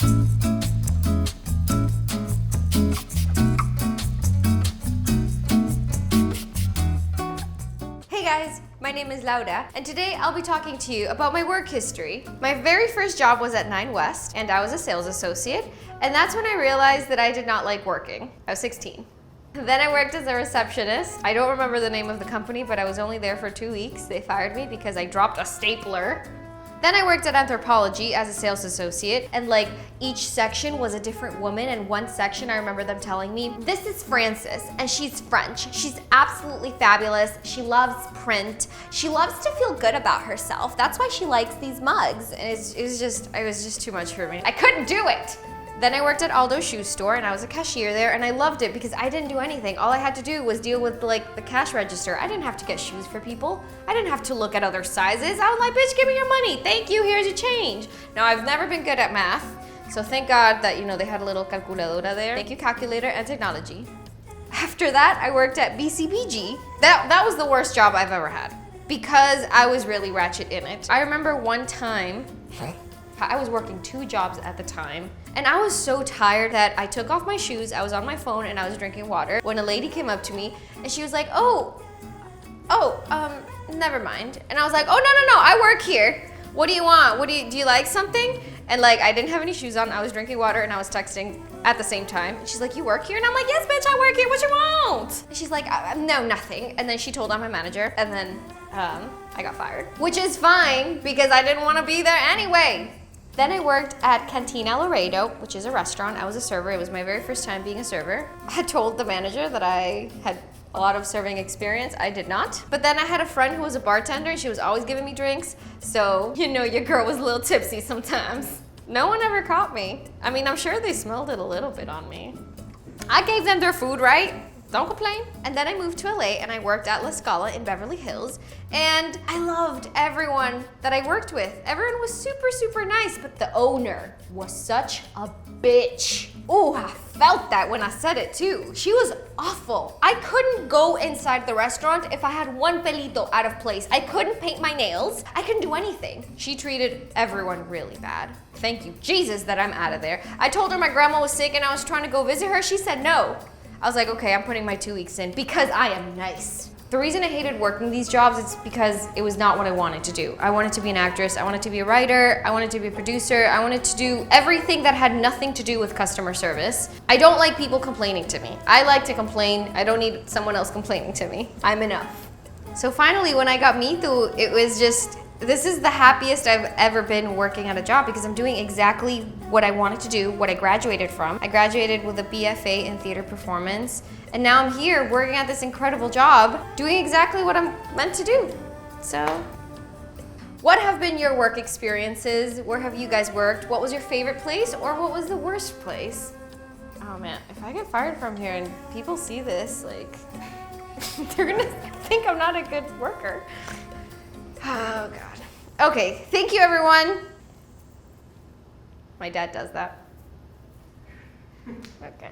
Hey guys, my name is Laura, and today I'll be talking to you about my work history. My very first job was at 9 West, and I was a sales associate, and that's when I realized that I did not like working. I was 16. Then I worked as a receptionist. I don't remember the name of the company, but I was only there for 2 weeks. They fired me because I dropped a stapler. Then I worked at Anthropology as a sales associate, and like each section was a different woman, and one section I remember them telling me, this is Frances, and she's French. She's absolutely fabulous. She loves print. She loves to feel good about herself. That's why she likes these mugs. And it was just too much for me. I couldn't do it. Then I worked at Aldo shoe store, and I was a cashier there, and I loved it because I didn't do anything. All I had to do was deal with like the cash register. I didn't have to get shoes for people. I didn't have to look at other sizes. I was like, bitch, give me your money. Thank you, here's your change. Now, I've never been good at math, so thank God that, they had a little calculadora there. Thank you, calculator and technology. After that, I worked at BCBG. That was the worst job I've ever had because I was really ratchet in it. I remember one time, I was working 2 jobs at the time, and I was so tired that I took off my shoes, I was on my phone, and I was drinking water when a lady came up to me, and she was like, never mind. And I was like, oh, no, I work here. What do you want? Do you like something? And like, I didn't have any shoes on, I was drinking water, and I was texting at the same time. And she's like, you work here? And I'm like, yes, bitch, I work here, what you want? And she's like, no, nothing. And then she told on my manager, and then I got fired. Which is fine, because I didn't want to be there anyway. Then I worked at Cantina Laredo, which is a restaurant. I was a server. It was my very first time being a server. I had told the manager that I had a lot of serving experience. I did not. But then I had a friend who was a bartender, and she was always giving me drinks. So, your girl was a little tipsy sometimes. No one ever caught me. I mean, I'm sure they smelled it a little bit on me. I gave them their food, right? Don't complain. And then I moved to LA, and I worked at Scala in Beverly Hills, and I loved everyone that I worked with. Everyone was super, super nice, but the owner was such a bitch. Ooh, I felt that when I said it too. She was awful. I couldn't go inside the restaurant if I had one pelito out of place. I couldn't paint my nails. I couldn't do anything. She treated everyone really bad. Thank you, Jesus, that I'm out of there. I told her my grandma was sick and I was trying to go visit her. She said no. I was like, okay, I'm putting my 2 weeks in because I am nice. The reason I hated working these jobs is because it was not what I wanted to do. I wanted to be an actress, I wanted to be a writer, I wanted to be a producer, I wanted to do everything that had nothing to do with customer service. I don't like people complaining to me. I like to complain, I don't need someone else complaining to me. I'm enough. So finally, when I got mitú, it was just, this is the happiest I've ever been working at a job because I'm doing exactly what I wanted to do, what I graduated from. I graduated with a BFA in theater performance, and now I'm here working at this incredible job, doing exactly what I'm meant to do. So, what have been your work experiences? Where have you guys worked? What was your favorite place, or what was the worst place? Oh man, if I get fired from here and people see this, like, they're gonna think I'm not a good worker. Oh God. Okay, thank you everyone. My dad does that. Okay.